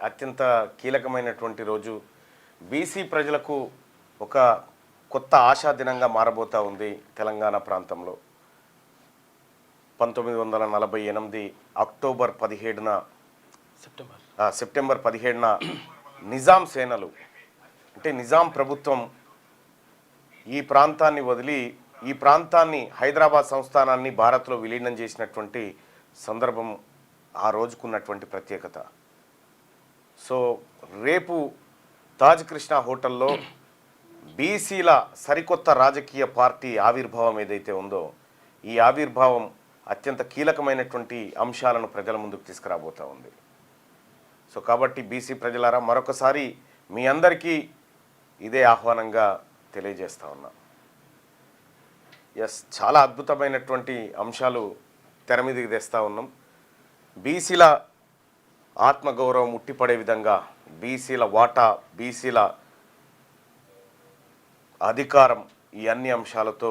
అత్యంత కీలకమైనటువంటి రోజు బీసీ ప్రజలకు ఒక కొత్త ఆశా దినంగా మారబోతా ఉంది. తెలంగాణ ప్రాంతంలో 1948 అక్టోబర్ 17న సెప్టెంబర్ 17న నిజాం సేనలు అంటే నిజాం ప్రభుత్వం ఈ ప్రాంతాన్ని వదిలి ఈ ప్రాంతాన్ని హైదరాబాద్ సంస్థానాన్ని భారత్లో విలీనం చేసినటువంటి సందర్భం ఆ రోజుకున్నటువంటి ప్రత్యేకత. సో రేపు తాజ్ కృష్ణ హోటల్లో బీసీల సరికొత్త రాజకీయ పార్టీ ఆవిర్భావం ఏదైతే ఉందో ఈ ఆవిర్భావం అత్యంత కీలకమైనటువంటి అంశాలను ప్రజల ముందుకు తీసుకురాబోతూ ఉంది. సో కాబట్టి బీసీ ప్రజలారా మరొకసారి మీ అందరికీ ఇదే ఆహ్వానంగా తెలియజేస్తా ఉన్నా. చాలా అద్భుతమైనటువంటి అంశాలు తెర మీదకి తెస్తూ ఉన్నాం. బీసీల ఆత్మగౌరవం ఉట్టిపడే విధంగా బీసీల వాటా, బీసీల అధికారం, ఈ అన్ని అంశాలతో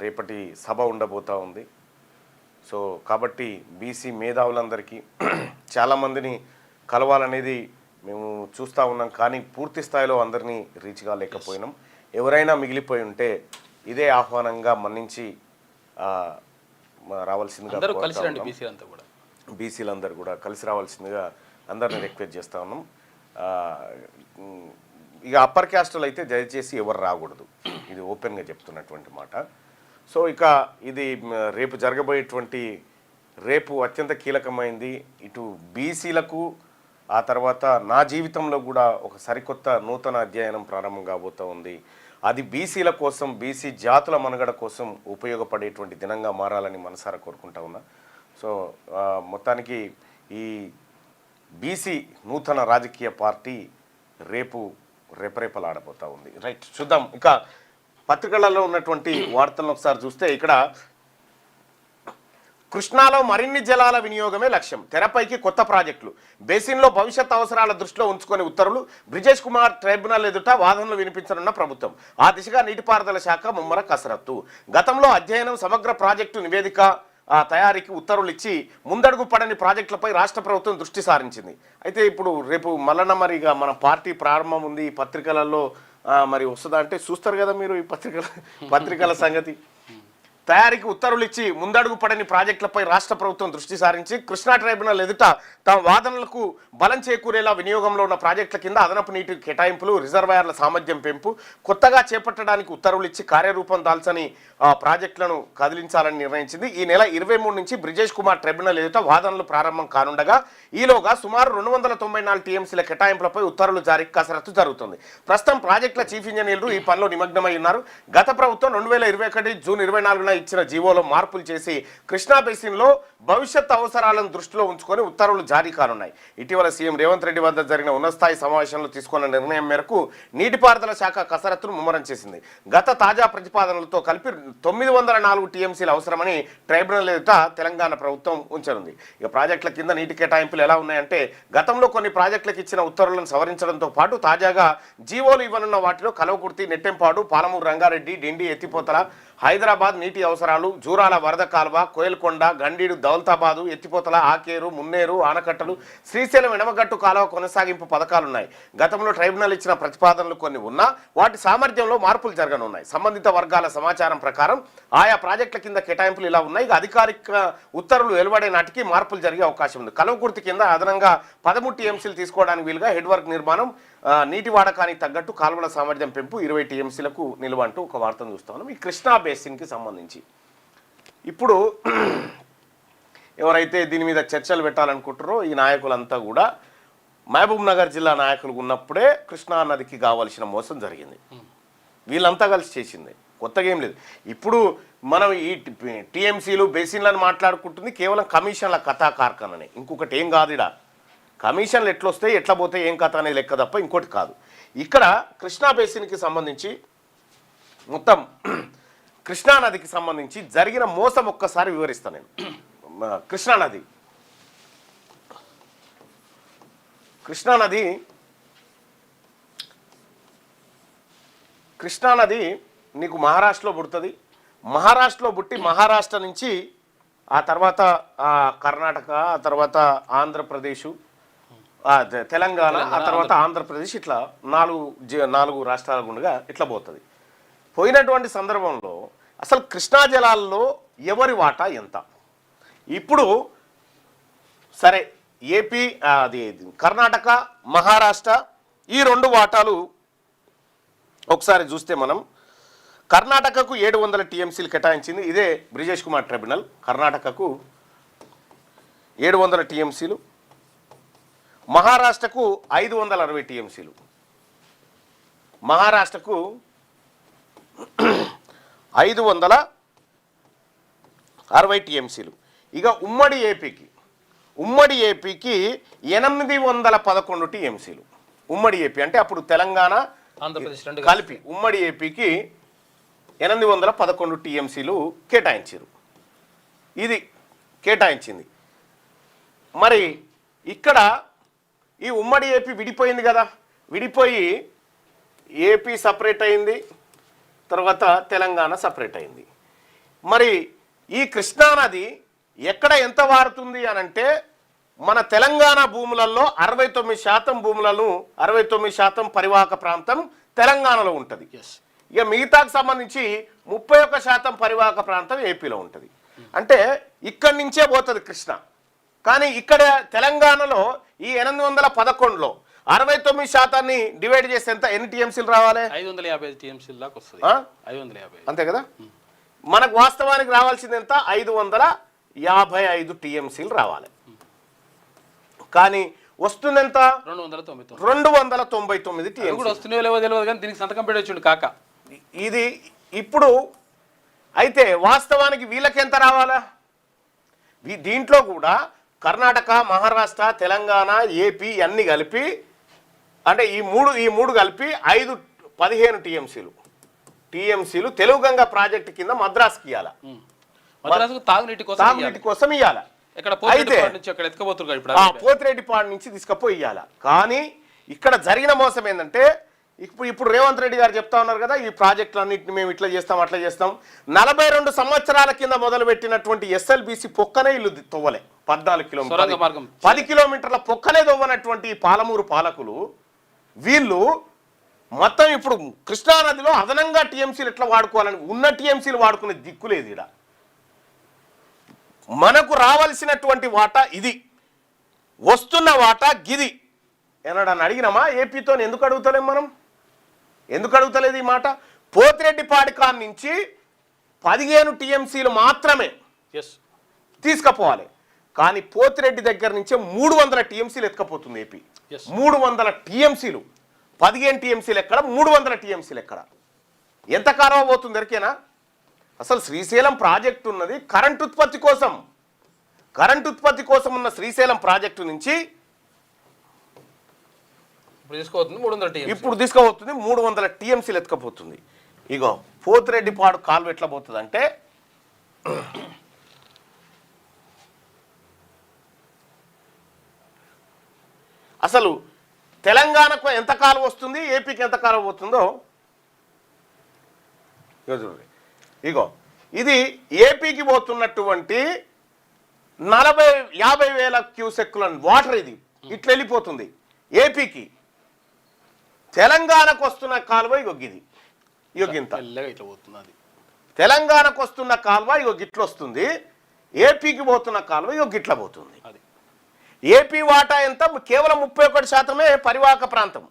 రేపటి సభ ఉండబోతూ ఉంది. సో కాబట్టి బీసీ మేధావులందరికీ చాలామందిని కలవాలనేది మేము చూస్తూ ఉన్నాం, కానీ పూర్తి స్థాయిలో అందరినీ రీచ్ కాలేకపోయినాం. ఎవరైనా మిగిలిపోయి ఉంటే ఇదే ఆహ్వానంగా మన్నించి రావాల్సిందిగా బీసీలందరూ కూడా కలిసి రావాల్సిందిగా అందరిని రిక్వెస్ట్ చేస్తూ ఉన్నాం. ఇక అప్పర్ క్యాస్టులు అయితే దయచేసి ఎవరు రాకూడదు, ఇది ఓపెన్గా చెప్తున్నటువంటి మాట. సో ఇక ఇది రేపు జరగబోయేటువంటి రేపు అత్యంత కీలకమైంది. ఇటు బీసీలకు ఆ తర్వాత నా జీవితంలో కూడా ఒక సరికొత్త నూతన అధ్యయనం ప్రారంభం కాబోతూ ఉంది. అది బీసీల కోసం, బీసీ జాతుల మనుగడ కోసం ఉపయోగపడేటువంటి దినంగా మారాలని మనసారా కోరుకుంటా ఉన్నా. సో మొత్తానికి ఈ బీసీ నూతన రాజకీయ పార్టీ రేపు రేపరేపలాడబోతూ ఉంది. రైట్, చూద్దాం. ఇక పత్రికలలో ఉన్నటువంటి వార్తలను ఒకసారి చూస్తే ఇక్కడ కృష్ణాలో మరిన్ని జలాల వినియోగమే లక్ష్యం, తెరపైకి కొత్త ప్రాజెక్టులు, బేసిన్లో భవిష్యత్ అవసరాల దృష్టిలో ఉంచుకొని ఉత్తర్వులు, బ్రిజేష్ కుమార్ ట్రైబ్యునల్ ఎదుట వాదనలు వినిపించనున్న ప్రభుత్వం, ఆ దిశగా నీటిపారుదల శాఖ ముమ్మర కసరత్తు. గతంలో అధ్యయనం, సమగ్ర ప్రాజెక్టు నివేదిక తయారీకి ఉత్తర్వులు ఇచ్చి ముందడుగు పడని ప్రాజెక్టులపై రాష్ట్ర ప్రభుత్వం దృష్టి సారించింది. అయితే ఇప్పుడు రేపు మల్లన్న మరిగా మన పార్టీ ప్రారంభం ఉంది, ఈ పత్రికలలో మరి వస్తుందా అంటే చూస్తారు కదా మీరు ఈ పత్రికల సంగతి. తయారీకి ఉత్తర్వులు ఇచ్చి ముందడుగు పడని ప్రాజెక్టులపై రాష్ట్ర ప్రభుత్వం దృష్టి సారించి కృష్ణా ట్రైబ్యునల్ ఎదుట తమ వాదనలకు బలం చేకూరేలా వినియోగంలో ఉన్న ప్రాజెక్టుల కింద అదనపు నీటి కేటాయింపులు, రిజర్వాయర్ల సామర్థ్యం పెంపు, కొత్తగా చేపట్టడానికి ఉత్తర్వులు ఇచ్చి కార్యరూపం దాల్చని ప్రాజెక్టులను కదిలించాలని నిర్ణయించింది. ఈ నెల 23 నుంచి బ్రిజేష్ కుమార్ ట్రైబ్యునల్ ఎదుట వాదనలు ప్రారంభం కానుండగా ఈలోగా సుమారు 294 టీఎంసీల కేటాయింపులపై ఉత్తర్వులు జారీకి కసరత్తు జరుగుతుంది. ప్రస్తుతం ప్రాజెక్టుల చీఫ్ ఇంజనీర్లు ఈ పనిలో నిమగ్నమై ఉన్నారు. గత ప్రభుత్వం 2021 జూన్ 24న ఇచ్చిన జీవోలో మార్పులు చేసి కృష్ణా బేసిన్లో భవిష్యత్ అవసరాలను దృష్టిలో ఉంచుకొని ఉత్తర్వులు జారీ కానున్నాయి. ఇటీవల సీఎం రేవంత్ రెడ్డి వద్ద జరిగిన ఉన్నతస్థాయి సమావేశంలో తీసుకున్న నిర్ణయం మేరకు నీటిపారుదల శాఖ కసరత్తును ముమ్మరం చేసింది. గత తాజా ప్రతిపాదనలతో కలిపి 904 టీఎంసీలు అవసరమని ట్రైబ్యునల్ ఎదుట తెలంగాణ ప్రభుత్వం ఉంచనుంది. ఇక ప్రాజెక్టుల కింద నీటి కేటాయింపులు ఎలా ఉన్నాయంటే గతంలో కొన్ని ప్రాజెక్టులకు ఇచ్చిన ఉత్తర్వులను సవరించడంతో పాటు తాజాగా జీవోలు ఇవ్వనున్న వాటిలో కలవకుర్తి, నెట్టెంపాడు, పాలమూరు రంగారెడ్డి, డిండి, ఎత్తిపోతల, హైదరాబాద్ నీటి అవసరాలు, జూరాల వరద కాలువ, కోయల్కొండ, గండీడు, దౌలతాబాదు, ఎత్తిపోతల, ఆకేరు, మున్నేరు ఆనకట్టలు, శ్రీశైలం ఎడమగట్టు కాలువ కొనసాగింపు పథకాలున్నాయి. గతంలో ట్రైబ్యునల్ ఇచ్చిన ప్రతిపాదనలు కొన్ని ఉన్నా వాటి సామర్థ్యంలో మార్పులు జరగనున్నాయి. సంబంధిత వర్గాల సమాచారం ప్రకారం ఆయా ప్రాజెక్టుల కింద కేటాయింపులు ఇలా ఉన్నాయి. అధికారిక ఉత్తర్వులు వెలువడే నాటికి మార్పులు జరిగే అవకాశం ఉంది. కలవకుర్తి కింద అదనంగా 13 టీఎంసీలు తీసుకోవడానికి వీలుగా హెడ్ వర్క్ నిర్మాణం, నీటి వాడకానికి తగ్గట్టు కాలువల సామర్థ్యం పెంపు, 20 టీఎంసీలకు నిలువ అంటూ ఒక వార్తను చూస్తా ఉన్నాం. ఈ కృష్ణా బేసిన్కి సంబంధించి ఇప్పుడు ఎవరైతే దీని మీద చర్చలు పెట్టాలనుకుంటారో ఈ నాయకులంతా కూడా మహబూబ్ నగర్ జిల్లా నాయకులు ఉన్నప్పుడే కృష్ణా నదికి కావాల్సిన మోసం జరిగింది. వీళ్ళంతా కలిసి చేసింది, కొత్తగా ఏం లేదు. ఇప్పుడు మనం ఈ టీఎంసీలు బేసిన్లను మాట్లాడుకుంటుంది కేవలం కమిషన్ల కథా కార్ఖాననే, ఇంకొకటి ఏం కాదు. ఇడా కమిషన్లు ఎట్లొస్తాయి, ఎట్లా పోతాయి, ఏం కథ అనేది లెక్క తప్ప ఇంకోటి కాదు. ఇక్కడ కృష్ణా బేసిన్కి సంబంధించి మొత్తం కృష్ణానదికి సంబంధించి జరిగిన మోసం ఒక్కసారి వివరిస్తాను నేను. కృష్ణానది నీకు మహారాష్ట్రలో పుడుతుంది. మహారాష్ట్రలో పుట్టి మహారాష్ట్ర నుంచి ఆ తర్వాత కర్ణాటక, ఆ తర్వాత ఆంధ్రప్రదేశ్, తెలంగాణ ఆ తర్వాత ఆంధ్రప్రదేశ్ ఇట్లా నాలుగు రాష్ట్రాల గుండగా ఇట్లా పోతుంది. పోయినటువంటి సందర్భంలో అసలు కృష్ణా జలాల్లో ఎవరి వాటా ఎంత? ఇప్పుడు సరే ఏపీ అది కర్ణాటక మహారాష్ట్ర ఈ 2 వాటాలు ఒకసారి చూస్తే మనం కర్ణాటకకు 700 టీఎంసీలు కేటాయించింది ఇదే బ్రిజేష్ కుమార్ ట్రిబ్యునల్. కర్ణాటకకు 700 టీఎంసీలు, మహారాష్ట్రకు 560 టీఎంసీలు, మహారాష్ట్రకు 560 టీఎంసీలు. ఇక ఉమ్మడి ఏపీకి 811 టీఎంసీలు. ఉమ్మడి ఏపీ అంటే అప్పుడు తెలంగాణ ఆంధ్రప్రదేశ్ కలిపి ఉమ్మడి ఏపీకి 811 టీఎంసీలు కేటాయించారు. ఇది కేటాయించింది. మరి ఇక్కడ ఈ ఉమ్మడి ఏపీ విడిపోయింది కదా, విడిపోయి ఏపీ సపరేట్ అయింది, తర్వాత తెలంగాణ సపరేట్ అయింది. మరి ఈ కృష్ణానది ఎక్కడ ఎంత వారుతుంది అనంటే మన తెలంగాణ భూములలో 69% భూములను 69% పరివాహక ప్రాంతం తెలంగాణలో ఉంటుంది. ఇక మిగతాకు సంబంధించి 31% పరివాహక ప్రాంతం ఏపీలో ఉంటుంది. అంటే ఇక్కడి నుంచే పోతుంది కృష్ణ. కానీ ఇక్కడ తెలంగాణలో ఈ 811లో 69% డివైడ్ చేస్తే ఎంత ఎన్ని టీఎంసీలు రావాలి? 550 టీఎంసీల దాకా వస్తుంది. 550 అంతే కదా. మనకు వాస్తవానికి రావాల్సింది ఎంత? 555 టీఎంసీలు రావాలి. కానీ వస్తుంది ఎంత? 299 టీఎంసీ. వస్తున్నాయో లేవో తెలియదు కానీ దీనికి సంతకం పెట్టొచ్చుండు కాక. ఇది ఇప్పుడు అయితే వాస్తవానికి వీళ్ళకి ఎంత రావాలా? దీంట్లో కూడా కర్ణాటక మహారాష్ట్ర తెలంగాణ ఏపీ అన్ని కలిపి అంటే ఈ మూడు కలిపి 15 టీఎంసీలు తెలుగు గంగా ప్రాజెక్టు కింద మద్రాసుకి ఇవ్వాలి. తాగునీటి కోసం ఇవ్వాలి. అయితే పోతిరెడ్డిపాడు నుంచి తీసుకుపోయి ఇవ్వాలి. కానీ ఇక్కడ జరిగిన మోసం ఏంటంటే ఇప్పుడు రేవంత్ రెడ్డి గారు చెప్తా ఉన్నారు కదా, ఈ ప్రాజెక్టులన్నింటినీ మేము ఇట్లా చేస్తాం అట్లా చేస్తాం. 42 సంవత్సరాల కింద మొదలు పెట్టినటువంటి ఎస్ఎల్బిసి పొక్కనే ఇల్లు తవ్వలే. 14 కిలోమీటర్లు 10 కిలోమీటర్ల పొక్కనే తవ్వనటువంటి పాలమూరు పాలకులు వీళ్ళు మొత్తం ఇప్పుడు కృష్ణానదిలో అదనంగా టీఎంసీలు ఎట్లా వాడుకోవాలని ఉన్న టీఎంసీలు వాడుకునే దిక్కులేదు. ఇక్కడ మనకు రావాల్సినటువంటి వాటా ఇది, వస్తున్న వాటా గిది ఎన్నడని అడిగినామా? ఏపీతో ఎందుకు అడుగుతలేం మనం? ఎందుకు అడుగుతలేదు ఈ మాట? పోతిరెడ్డిపాడి కాడ నుంచి 15 టీఎంసీలు మాత్రమే తీసుకుపోవాలి. కానీ పోతిరెడ్డి దగ్గర నుంచే 300 టీఎంసీలు ఎత్తుకపోతుంది ఏపీ. 300 టీఎంసీలు, 15 టీఎంసీలు ఎక్కడ, 300 టీఎంసీలు ఎక్కడ? ఎంత కాలం పోతుంది ఎరికేనా? అసలు శ్రీశైలం ప్రాజెక్టు ఉన్నది కరెంట్ ఉత్పత్తి కోసం. కరెంట్ ఉత్పత్తి కోసం ఉన్న శ్రీశైలం ప్రాజెక్టు నుంచి ఇప్పుడు తీసుకుపోతుంది 300 టీఎంసీలు ఎత్తుకపోతుంది. ఇగో పోతిరెడ్డిపాడు కాలువ ఎట్లా పోతుంది అంటే అసలు తెలంగాణకు ఎంత కాలువ వస్తుంది, ఏపీకి ఎంత కాలువ పోతుందో ఇగో ఇది ఏపీకి పోతున్నటువంటి 50 వేల క్యూసెక్కుల వాటర్ ఇది ఇట్లా వెళ్ళిపోతుంది ఏపీకి. తెలంగాణకు వస్తున్న కాలువ ఇగో గిది, ఇగో గింత. తెలంగాణకు వస్తున్న కాలువ ఇగో గిట్ల వస్తుంది, ఏపీకి పోతున్న కాలువ ఇగో గిట్ల పోతుంది. ఏపీ వాటా ఎంత? కేవలం 31% పరివాహక ప్రాంతం.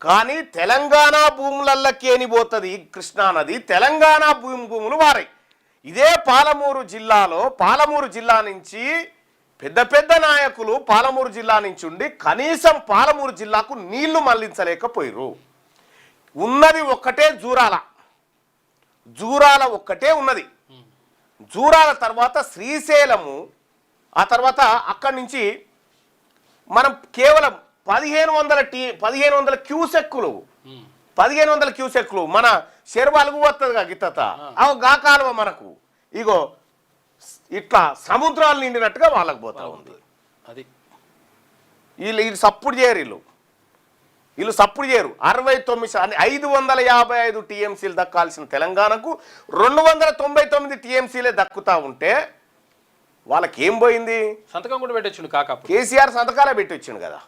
కానీ తెలంగాణ భూములకేని పోతుంది కృష్ణానది. తెలంగాణ భూములు వారాయి. ఇదే పాలమూరు జిల్లా నుంచి పెద్ద పెద్ద నాయకులు పాలమూరు జిల్లా నుంచి ఉండి కనీసం పాలమూరు జిల్లాకు నీళ్లు మళ్లించలేకపోయారు. ఉన్నది ఒక్కటే జూరాల ఒక్కటే ఉన్నది. జూరాల తర్వాత శ్రీశైలము, ఆ తర్వాత అక్కడి నుంచి మనం కేవలం 1500 క్యూసెక్కులు మన చెరువు వస్తుంది గిత్తత గా కాలువ మనకు ఇగో ఇట్లా సముద్రాలు నిండినట్టుగా వాళ్ళకు పోతా ఉంది. అది వీళ్ళు సప్పుడు చేయరు. 555 టీఎంసీలు దక్కాల్సిన తెలంగాణకు 299 టీఎంసీలే దక్కుతా ఉంటే వాళ్ళకి ఏం పోయింది? సంతకం కూడా పెట్టొచ్చిండు కాక. కేసీఆర్ సంతకాలే పెట్టొచ్చిండు కదా.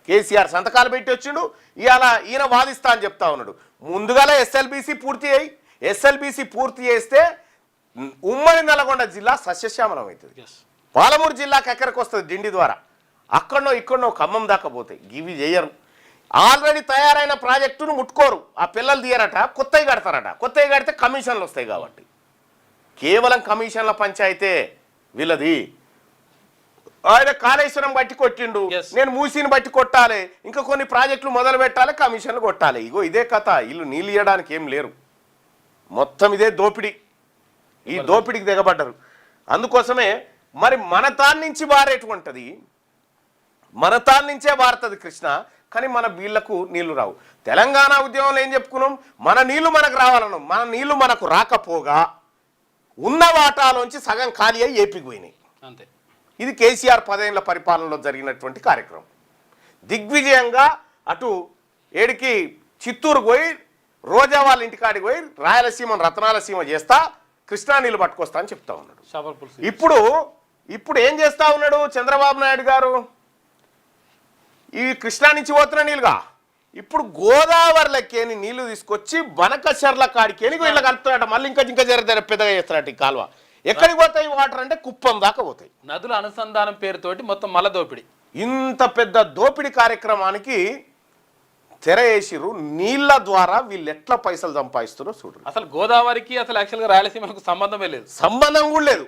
కేసీఆర్ సంతకాలు పెట్టి వచ్చిండు. ఇవాళ ఈయన వాదిస్తా అని చెప్తా ఉన్నాడు. ముందుగానే ఎస్ఎల్బీసీ పూర్తి చేస్తే ఉమ్మడి నల్గొండ జిల్లా సస్యశ్యామలం అవుతుంది. పాలమూరు జిల్లాకి ఎక్కడికి వస్తుంది డిండి ద్వారా, ఇక్కడనో ఖమ్మం దాకా పోతాయి. ఇవి చేయరు. ఆల్రెడీ తయారైన ప్రాజెక్టును ముట్టుకోరు. ఆ పిల్లలు తీయరట, కొత్తవి కడతారట. కొత్తవి కడితే కమిషన్లు వస్తాయి. కాబట్టి కేవలం కమిషన్ల పంచాయితే వీళ్ళది. ఆయన కాళేశ్వరం బట్టి కొట్టిండు, నేను మూసిని బట్టి కొట్టాలి, ఇంకా కొన్ని ప్రాజెక్టులు మొదలు పెట్టాలి, కమిషన్లు కొట్టాలి. ఇగో ఇదే కథ. వీళ్ళు నీళ్ళు ఇవ్వడానికి ఏం లేరు. మొత్తం ఇదే దోపిడీ. ఈ దోపిడీకి దిగబడ్డరు. అందుకోసమే మరి మన తాన్ నుంచి బారేటువంటిది, మన తాన్ నుంచే బారుతుంది కృష్ణ. కానీ మన వీళ్లకు నీళ్లు రావు. తెలంగాణ ఉద్యమంలో ఏం చెప్పుకున్నాం? మన నీళ్లు మనకు రావాలన్నాం. మన నీళ్లు మనకు రాకపోగా ఉన్న వాటాలోంచి సగం ఖాళీ అయ్యి ఏపీకి పోయినాయి. అంతే. ఇది కేసీఆర్ 10 ఏళ్ల పరిపాలనలో జరిగినటువంటి కార్యక్రమం. దిగ్విజయంగా అటు ఏడికి చిత్తూరు పోయి, రోజా వాళ్ళ ఇంటికాడికి పోయి రాయలసీమను రత్నాలసీమ చేస్తా, కృష్ణా నీళ్ళు పట్టుకొస్తా అని చెప్తా ఉన్నాడు. ఇప్పుడు ఏం చేస్తా ఉన్నాడు చంద్రబాబు నాయుడు గారు? ఈ కృష్ణా నుంచి పోతున్న నీళ్ళుగా ఇప్పుడు గోదావరిలోకేని నీళ్లు తీసుకొచ్చి బనకచెర్ల కాడికేని వీళ్ళకి కలుపుతాడట. మళ్ళీ ఇంకా జర పెద్దగా చేస్తారట ఈ కాలువ. ఎక్కడికి పోతాయి వాటర్ అంటే కుప్పం దాకా పోతాయి. నదుల అనుసంధానం పేరుతోటి మొత్తం మల దోపిడి. ఇంత పెద్ద దోపిడీ కార్యక్రమానికి తెర వేసిరు. నీళ్ల ద్వారా వీళ్ళు ఎట్లా పైసలు సంపాదిస్తారో చూడరు. అసలు గోదావరికి అసలు యాక్చువల్గా రాయలసీమకు సంబంధమే లేదు. సంబంధం కూడా లేదు.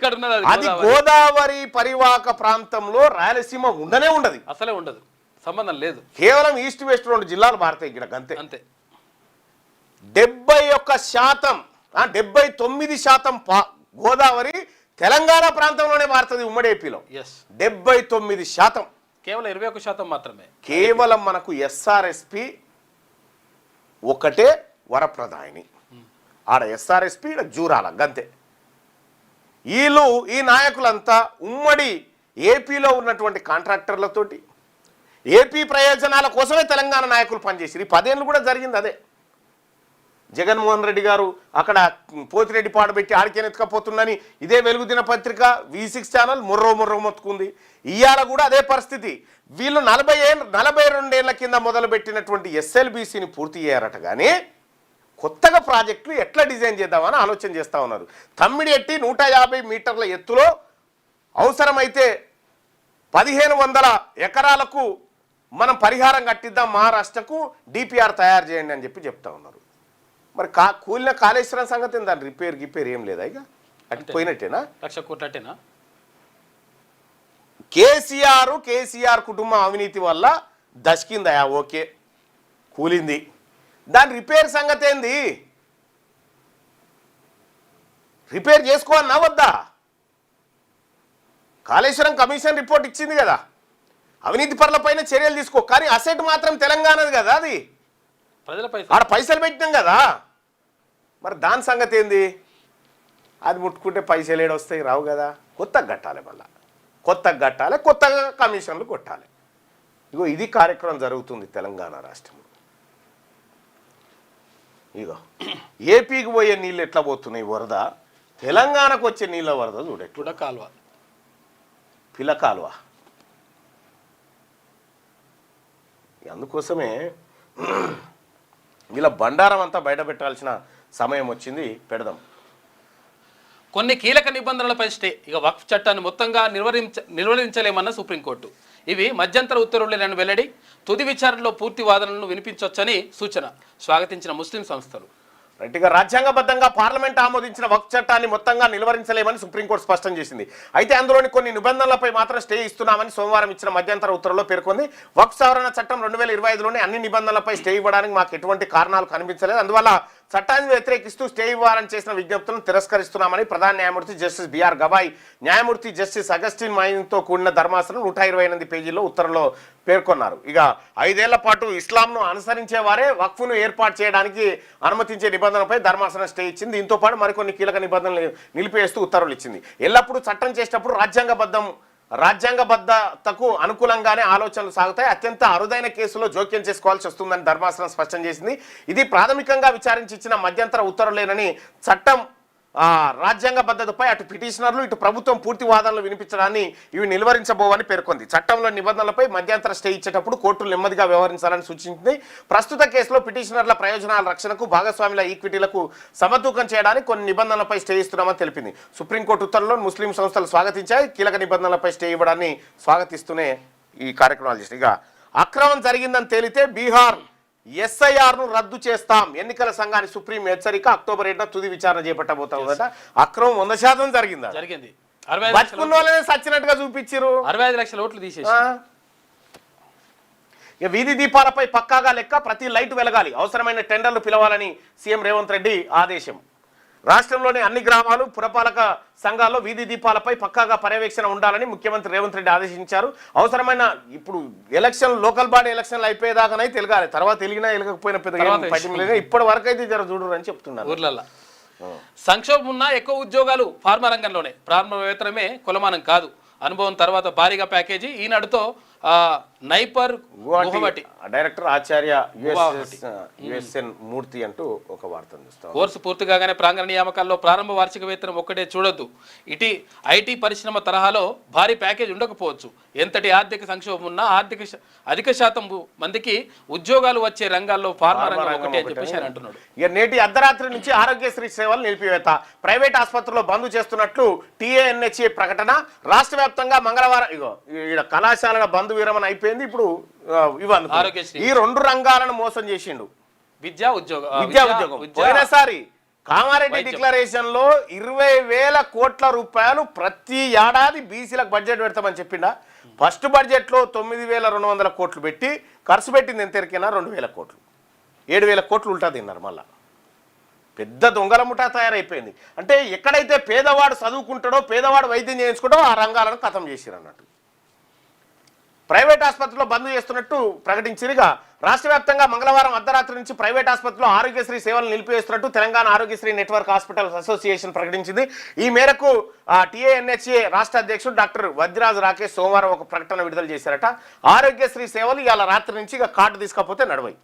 అది గోదావరి పరివాహక ప్రాంతంలో రాయలసీమ ఉండనే ఉండదు. అసలే ఉండదు. సంబంధం లేదు. కేవలం ఈస్ట్ వెస్ట్ 2 జిల్లాలు మారుతాయి ఇక్కడ. అంతే. 71%, 79% గోదావరి తెలంగాణ ప్రాంతంలోనే మారుతుంది. ఉమ్మడి ఏపీలో 79%. కేవలం 21% మాత్రమే. కేవలం మనకు ఎస్ఆర్ఎస్పి ఒకటే వరప్రదాయిని. ఆడ ఎస్ఆర్ఎస్పి, ఈడ జూరాల గంతే. ఈ నాయకులంతా ఉమ్మడి ఏపీలో ఉన్నటువంటి కాంట్రాక్టర్లతోటి ఏపీ ప్రయోజనాల కోసమే తెలంగాణ నాయకులు పనిచేసి 10 ఏళ్ళు కూడా జరిగింది అదే. జగన్మోహన్ రెడ్డి గారు అక్కడ పోతిరెడ్డి పాడబెట్టి ఆడికేని ఎత్తుకపోతుందని ఇదే వెలుగు దినపత్రిక V6 ఛానల్ ముర్రో మొత్తుకుంది. ఇవాళ కూడా అదే పరిస్థితి. వీళ్ళు 42 ఏళ్ల కింద మొదలుపెట్టినటువంటి ఎస్ఎల్బీసీని పూర్తి చేయారట. కానీ కొత్తగా ప్రాజెక్టులు ఎట్లా డిజైన్ చేద్దామని ఆలోచన చేస్తూ ఉన్నారు. తమ్మిడి ఎట్టి 150 మీటర్ల ఎత్తులో అవసరమైతే 1500 ఎకరాలకు మనం పరిహారం కట్టిద్దాం, మహారాష్ట్రకు డిపిఆర్ తయారు చేయండి అని చెప్తా ఉన్నారు. మరి కూలిన కాళేశ్వరం సంగతి దాని రిపేర్ ఏం లేదా? ఇక అటు పోయినట్టేనా? 1,00,000 కోట్లు అట్టేనా? కేసీఆర్ కుటుంబం అవినీతి వల్ల దశకిందయా, ఓకే కూలింది. దాని రిపేర్ సంగతి ఏంది? రిపేర్ చేసుకోవాలన్నా వద్దా? కాళేశ్వరం కమిషన్ రిపోర్ట్ ఇచ్చింది కదా, అవినీతి పరులపైన చర్యలు తీసుకో. కానీ అసెట్ మాత్రం తెలంగాణది కదా, అది ఆడ పైసలు పెట్టినాం కదా. మరి దాని సంగతి ఏంది? అది ముట్టుకుంటే పైసలు ఏడొస్తాయి? రావు కదా. కొత్తగా కట్టాలి, మళ్ళా కొత్తగా కట్టాలి, కొత్తగా కమిషన్లు కొట్టాలి. ఇగో ఇది కార్యక్రమం జరుగుతుంది తెలంగాణ రాష్ట్రంలో. ఇగో ఏపీకి పోయే నీళ్ళు ఎట్లా పోతున్నాయి వరద, తెలంగాణకు వచ్చే నీళ్ళ వరద చూడ. పిల్ల కాలువ. అందుకోసమే వీళ్ళ బండారం అంతా బయట పెట్టాల్సిన సమయం వచ్చింది. పెడదాం. కొన్ని కీలక నిబంధనలపై స్టే. ఇక వక్ఫ్ చట్టాన్ని మొత్తంగా నిర్వహించలేమన్న సుప్రీంకోర్టు. ఇవి మధ్యంతర ఉత్తర్వులేనని వెల్లడి. తుది విచారణలో పూర్తి వాదనలను వినిపించవచ్చని సూచన. స్వాగతించిన ముస్లిం సంస్థలు. రైట్గా రాజ్యాంగబద్ధంగా పార్లమెంట్ ఆమోదించిన వక్ఫ్ చట్టాన్ని మొత్తంగా నిలువరించలేమని సుప్రీంకోర్టు స్పష్టం చేసింది. అయితే అందులోని కొన్ని నిబంధనలపై మాత్రం స్టే ఇస్తున్నామని సోమవారం ఇచ్చిన మధ్యంతర ఉత్తర్వులో పేర్కొంది. వక్ఫ్ సవరణ చట్టం 2025లోని అన్ని నిబంధనలపై స్టే ఇవ్వడానికి మాకు ఎటువంటి కారణాలు కనిపించలేదు. అందువల్ల చట్టాన్ని వ్యతిరేకిస్తూ స్టే ఇవ్వాలని చేసిన విజ్ఞప్తులను తిరస్కరిస్తున్నామని ప్రధాన న్యాయమూర్తి జస్టిస్ బిఆర్ గవాయ్, న్యాయమూర్తి జస్టిస్ అగస్టిన్ మైన్తో కూడిన ధర్మాసనం 128 పేజీల్లో ఉత్తర్వులో పేర్కొన్నారు. ఇక 5 ఏళ్ల పాటు ఇస్లాంను అనుసరించే వారే వక్ఫ్ను ఏర్పాటు చేయడానికి అనుమతించే నిబంధనలపై ధర్మాసనం స్టే ఇచ్చింది. దీంతో పాటు మరికొన్ని కీలక నిబంధనలు నిలిపివేస్తూ ఉత్తర్వులు ఇచ్చింది. ఎల్లప్పుడూ చట్టం చేసేటప్పుడు రాజ్యాంగబద్ధతకు అనుకూలంగానే ఆలోచనలు సాగుతాయి. అత్యంత అరుదైన కేసులో జోక్యం చేసుకోవాల్సి వస్తుందని ధర్మాసనం స్పష్టం చేసింది. ఇది ప్రాథమికంగా విచారించి ఇచ్చిన మధ్యంతర ఉత్తర్వులేనని చట్టం రాజ్యాంగ భద్రతపై అటు పిటిషనర్లు ఇటు ప్రభుత్వం పూర్తి వాదనలు వినిపించడాన్ని ఇవి నిలువరించబోవని పేర్కొంది. చట్టంలో నిబంధనలపై మధ్యంతర స్టే ఇచ్చేటప్పుడు కోర్టులు నెమ్మదిగా వ్యవహరించాలని సూచించింది. ప్రస్తుత కేసులో పిటిషనర్ల ప్రయోజనాల రక్షణకు భాగస్వాముల ఈక్విటీలకు సమతూకం చేయడానికి కొన్ని నిబంధనలపై స్టే ఇస్తున్నామని తెలిపింది. సుప్రీంకోర్టు ఉత్తర్వులను ముస్లిం సంస్థలు స్వాగతించాయి. కీలక నిబంధనలపై స్టే ఇవ్వడాన్ని స్వాగతిస్తూనే ఈ కార్యక్రమాలు చేస్తాయి. ఇక అక్రమం జరిగిందని తేలితే బీహార్ ఎస్ఐఆర్ను రద్దు చేస్తాం. ఎన్నికల సంఘాన్ని సుప్రీం హెచ్చరిక. అక్టోబర్ 7న తుది విచారణ చేపట్టబోతామట. అక్రమం 100% జరిగింది. బతుకున్న వాళ్ళనే సచ్చినట్టుగా చూపించారు. 65 లక్షల ఓట్లు తీసేసి వీధి దీపాలపై పక్కాగా లెక్క, ప్రతి లైట్ వెలగాలి, అవసరమైన టెండర్లు పిలవాలని సీఎం రేవంత్ రెడ్డి ఆదేశం. రాష్ట్రంలోని అన్ని గ్రామాలు పురపాలక సంఘాల్లో వీధి దీపాలపై పక్కాగా పర్యవేక్షణ ఉండాలని ముఖ్యమంత్రి రేవంత్ రెడ్డి ఆదేశించారు. అవసరమైన ఇప్పుడు ఎలక్షన్ లోకల్ బాడీ ఎలక్షన్లు అయిపోయేదాకానే తెలియాలి. తర్వాత వెలిగినా వెలగకపోయినా పెద్దగా ఇప్పటి వరకు అయితే జర చూడరు అని చెప్తున్నారు. ఊర్లలో సంక్షోభం ఉన్నా ఎక్కువ ఉద్యోగాలు ఫార్మా రంగంలోనే. ప్రారంభ వేతనమే కొలమానం కాదు. అనుభవం తర్వాత భారీగా ప్యాకేజీ. ఈనాడుతో నైపర్ గువాహటి డైరెక్టర్ ఆచార్య యుఎస్ఎన్ మూర్తి అంటూ ఒక వార్తను చూస్తాం. కోర్సు పూర్తి కాగానే ప్రాంగణ నియామకాల్లో ప్రారంభ వార్షిక వేతనం ఒక్కటే చూడొద్దు. ఐటీ పరిశ్రమ తరహాలో భారీ ప్యాకేజ్ ఉండకపోవచ్చు. ఎంతటి ఆర్థిక సంక్షోభం ఉన్నా అధిక శాతం మందికి ఉద్యోగాలు వచ్చే రంగాల్లో ఫార్మా రంగం ఒకటే అని చెప్పేసి అని అంటున్నాడు. ఇక నేటి అర్ధరాత్రి నుంచి ఆరోగ్యశ్రీ సేవలు నిలిపివేత, ప్రైవేట్ ఆసుపత్రుల్లో బంద్ చేస్తున్నట్లు టీఏఎన్హెచ్ఏ ప్రకటన. రాష్ట్ర వ్యాప్తంగా మంగళవారం కళాశాలల బంద్ విరమణ అయిపోయింది. ఇప్పుడు ఈ 2 రంగాలను మోసం చేసిండు. విద్యా ఉద్యోగం. పోయినసారి కామారెడ్డి డిక్లరేషన్ లో 20,000 కోట్ల రూపాయలు ప్రతి ఏడాది బీసీలకు బడ్జెట్ పెడతామని చెప్పిండా. ఫస్ట్ బడ్జెట్ లో 9,200 కోట్లు పెట్టి ఖర్చు పెట్టింది ఎంత ఎరికైనా 2,000 కోట్లు. 7,000 కోట్లు ఉల్టా తిన్నారు. మళ్ళా పెద్ద దొంగల ముఠా తయారైపోయింది. అంటే ఎక్కడైతే పేదవాడు చదువుకుంటాడో, పేదవాడు వైద్యం చేయించుకుంటాడో ఆ రంగాలను ఖతం చేసిరు అన్నట్టు. ప్రైవేట్ ఆసుపత్రిలో బంద్ చేస్తున్నట్టు ప్రకటించిరుగా. రాష్ట్ర వ్యాప్తంగా మంగళవారం అర్ధరాత్రి నుంచి ప్రైవేట్ ఆసుపత్రిలో ఆరోగ్యశ్రీ సేవలు నిలిపివేస్తున్నట్టు Telangana Aarogyasri network hospitals association ప్రకటించింది. ఈ మేరకు టీఏఎన్హెచ్ఏ రాష్ట్ర అధ్యక్షుడు డాక్టర్ వద్దిరాజు రాకేష్ సోమవారం ఒక ప్రకటన విడుదల చేశారట. ఆరోగ్యశ్రీ సేవలు ఇవాళ రాత్రి నుంచి ఇక కార్డు తీసుకపోతే నడవై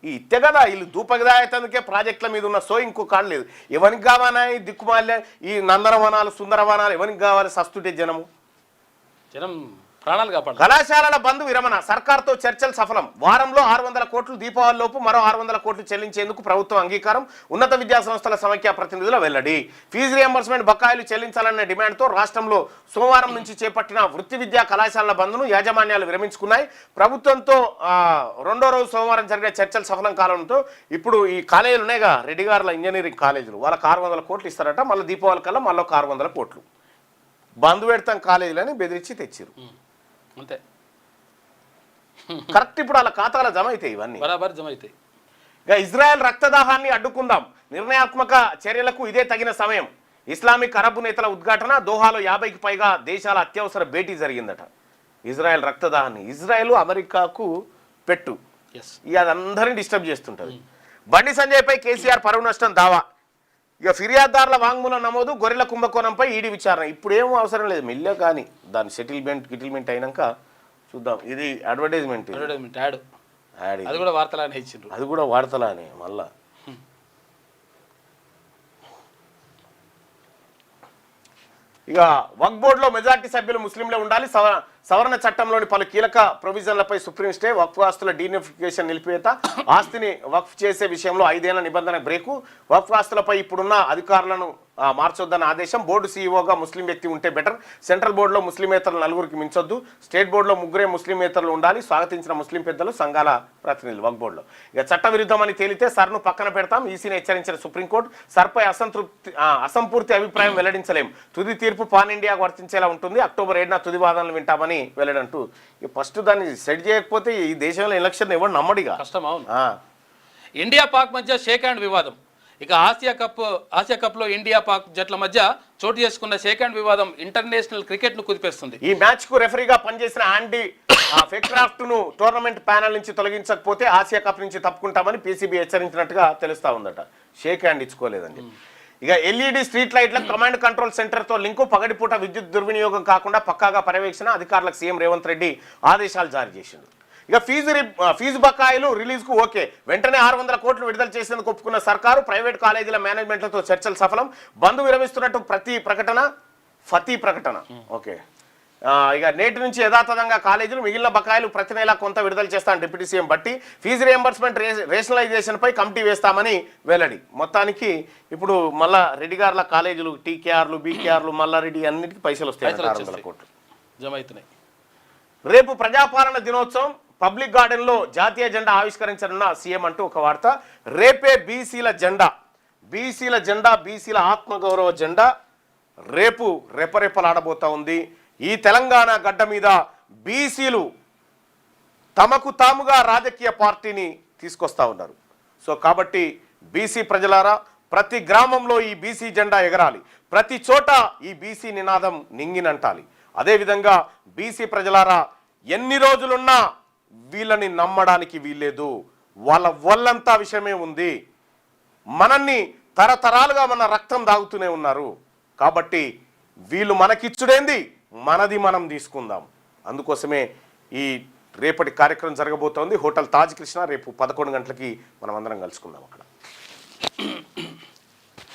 ఈ ఇత్తే కదా వీళ్ళు దూపగదాయతందుకే ప్రాజెక్టుల మీద ఉన్న సో ఇంకో కార్డు లేదు. ఎవరికి కావాలని దిక్కుమాలే ఈ నందనవనాలు సుందరవనాలు ఎవరికి కావాలి? సస్తుంటే జనం ప్రాణాలు కాపాడు. కళాశాలల బంద్ విరమణ, సర్కార్తో చర్చలు సఫలం. వారంలో 600 కోట్లు, దీపావళి లోపు మరో 600 కోట్లు చెల్లించేందుకు ప్రభుత్వం అంగీకారం. ఉన్నత విద్యా సంస్థల సమైక్య ప్రతినిధుల వెల్లడి. ఫీజు రియంబర్స్మెంట్ బకాయిలు చెల్లించాలన్న డిమాండ్తో రాష్ట్రంలో సోమవారం నుంచి చేపట్టిన వృత్తి విద్యా కళాశాలల బంద్ను యాజమాన్యాలు విరమించుకున్నాయి. ప్రభుత్వంతో 2వ రోజు సోమవారం జరిగిన చర్చలు సఫలం కావడంతో ఇప్పుడు ఈ కాలేజీలు ఉన్నాయిగా, రెడ్డి గారుల ఇంజనీరింగ్ కాలేజీలు, వాళ్ళకి 600 కోట్లు ఇస్తారట. మళ్ళీ దీపావళి కల్లా మళ్ళీ 600 కోట్లు బంద్ పెడతాం కాలేజీలని బెదిరించి తెచ్చిరు. అంతే కరెక్ట్. ఇప్పుడు వాళ్ళ ఖాతాలో జమ అవుతాయి, ఇవన్నీ బరాబర్ జమ అవుతాయి. ఇక ఇజ్రాయెల్ రక్తదాహాన్ని అడ్డుకుందాం, నిర్ణయాత్మక చర్యలకు ఇదే తగిన సమయం. ఇస్లామిక్ అరబ్ నేతల ఉద్ఘాటన. దోహాలో 50కి పైగా దేశాల అత్యవసర భేటీ జరిగిందట. ఇజ్రాయెల్ రక్తదాహాన్ని ఇజ్రాయెల్ అమెరికాకు పెట్టు, ఇక అదందరినీ డిస్టర్బ్ చేస్తుంటది. బండి సంజయ్పై కేసీఆర్ పరువు నష్టం దావా. ఇక ఫిర్యాదుదారుల వాంగ్మూలం నమోదు. గొర్రెల కుంభకోణంపై ఈడీ విచారణ. ఇప్పుడు ఏమో అవసరం లేదు, మెల్లె కానీ దాని సెటిల్మెంట్ అయినాక చూద్దాం. ఇది అడ్వర్టైజ్మెంట్ యాడ్, అది కూడా వార్తలానే ఇచ్చిండ్రు, అది కూడా వార్తలానే. మళ్ళా ఇక వక్ఫ్ బోర్డులో మెజార్టీ సభ్యులు ముస్లింలే ఉండాలి. సవరణ చట్టంలోని పలు కీలక ప్రొవిజన్లపై సుప్రీం స్టే. వక్ఫ్ ఆస్తుల డీనోటిఫికేషన్ నిలిపివేత. ఆస్తిని వక్ఫ్ చేసే విషయంలో 5 ఏళ్ల నిబంధన బ్రేకు. వక్ఫ్ ఆస్తులపై ఇప్పుడున్న అధికారులను మార్చొద్దన్న ఆదేశం. బోర్డు సీఈఓగా ముస్లిం వ్యక్తి ఉంటే బెటర్. సెంట్రల్ బోర్డులో ముస్లిమేతరులు 4కి మించొద్దు. స్టేట్ బోర్డులో 3 ముస్లిమేతరులు ఉండాలి. స్వాగతించిన ముస్లిం పెద్దలు, సంఘాల ప్రతినిధులు. వక్ఫ్ బోర్డులో ఇక చట్టవిరుద్ధమని తేలితే సర్ను పక్కన పెడతాం. ఈసీని హెచ్చరించిన సుప్రీంకోర్టు. సర్పై అసంపూర్తి అభిప్రాయం వెల్లడించలేం. తుది తీర్పు పాన్ ఇండియాకు వర్తించేలా ఉంటుంది. అక్టోబర్ 7న తుది వాదనలు వింటామని వెల్లడంటూ. ఫస్ట్ దాన్ని సెట్ చేయకపోతే ఈ దేశంలో ఎలక్షన్ ఎవరు నమ్మడిగా కష్టం. అవును. ఇండియా పాక్ మధ్య షేక్ హ్యాండ్ వివాదం. ఇక ఆసియా కప్ లో ఇండియా పాక్ జట్ల మధ్య చోటు చేసుకున్న షేక్ హ్యాండ్ వివాదం ఇంటర్నేషనల్ క్రికెట్ ను కుదిపేస్తుంది. ఈ మ్యాచ్ కు రెఫరీగా పనిచేసిన ఆండీ ఫెక్రాఫ్ట్ ను టోర్నమెంట్ ప్యానల్ నుంచి తొలగించకపోతే ఆసియా కప్ నుంచి తప్పుకుంటామని పీసీబీ హెచ్చరించినట్టుగా తెలుస్తా ఉందట. షేక్ హ్యాండ్ ఇచ్చుకోలేదండి. ఇక ఎల్ఈడి స్ట్రీట్ లైట్లకు కమాండ్ కంట్రోల్ సెంటర్తో లింకు. పగటిపూట విద్యుత్ దుర్వినియోగం కాకుండా పక్కాగా పర్యవేక్షణ. అధికారులకు సీఎం రేవంత్ రెడ్డి ఆదేశాలు జారీ చేసిండు. ఇక ఫీజు బకాయిలు రిలీజ్కు ఓకే, వెంటనే 600 కోట్లు విడుదల చేసేందుకు ఒప్పుకున్న సర్కారు, ప్రైవేట్ కాలేజీల మేనేజ్మెంట్లతో చర్చలు సఫలం, బంద్ విరమిస్తున్నట్టు ఫతీ ప్రకటన ఓకే. ఇక నేటి నుంచి యథాతథంగా కాలేజీలు, మిగిలిన బకాయిలు ప్రతి నెలా కొంత విడుదల చేస్తాను డిప్యూటీ సీఎం బట్టి, ఫీజు రియంబర్స్మెంట్ రేషనలైజేషన్పై కమిటీ వేస్తామని వెల్లడి. మొత్తానికి ఇప్పుడు మళ్ళా రెడ్డి గారుల కాలేజీలు, టీకేఆర్లు, బీకేఆర్లు, మల్లారెడ్డి అన్నిటికీ పైసలు వస్తాయి, 600 కోట్లు జమ అవుతున్నాయి. రేపు ప్రజాపాలన దినోత్సవం, పబ్లిక్ గార్డెన్లో జాతీయ జెండా ఆవిష్కరించనున్న సీఎం అంటూ ఒక వార్త. రేపే బీసీల జెండా, బీసీల ఆత్మగౌరవ జెండా రేపు రెపరెపలాడబోతా ఉంది. ఈ తెలంగాణ గడ్డ మీద బీసీలు తమకు తాముగా రాజకీయ పార్టీని తీసుకొస్తా ఉన్నారు. సో కాబట్టి బీసీ ప్రజలారా, ప్రతి గ్రామంలో ఈ బీసీ జెండా ఎగరాలి, ప్రతి చోట ఈ బీసీ నినాదం నింగినంటాలి. అదేవిధంగా బీసీ ప్రజలారా, ఎన్ని రోజులున్నా వీళ్ళని నమ్మడానికి వీల్లేదు, వాళ్ళ వల్లంతా విషయమే ఉంది. మనల్ని తరతరాలుగా మన రక్తం దాగుతూనే ఉన్నారు. కాబట్టి వీళ్ళు మనకిచ్చుడేంది, మనది మనం తీసుకుందాం. అందుకోసమే ఈ రేపటి కార్యక్రమం జరగబోతోంది హోటల్ తాజ్ కృష్ణ. రేపు 11 గంటలకి మనం అందరం కలుసుకుందాం అక్కడ.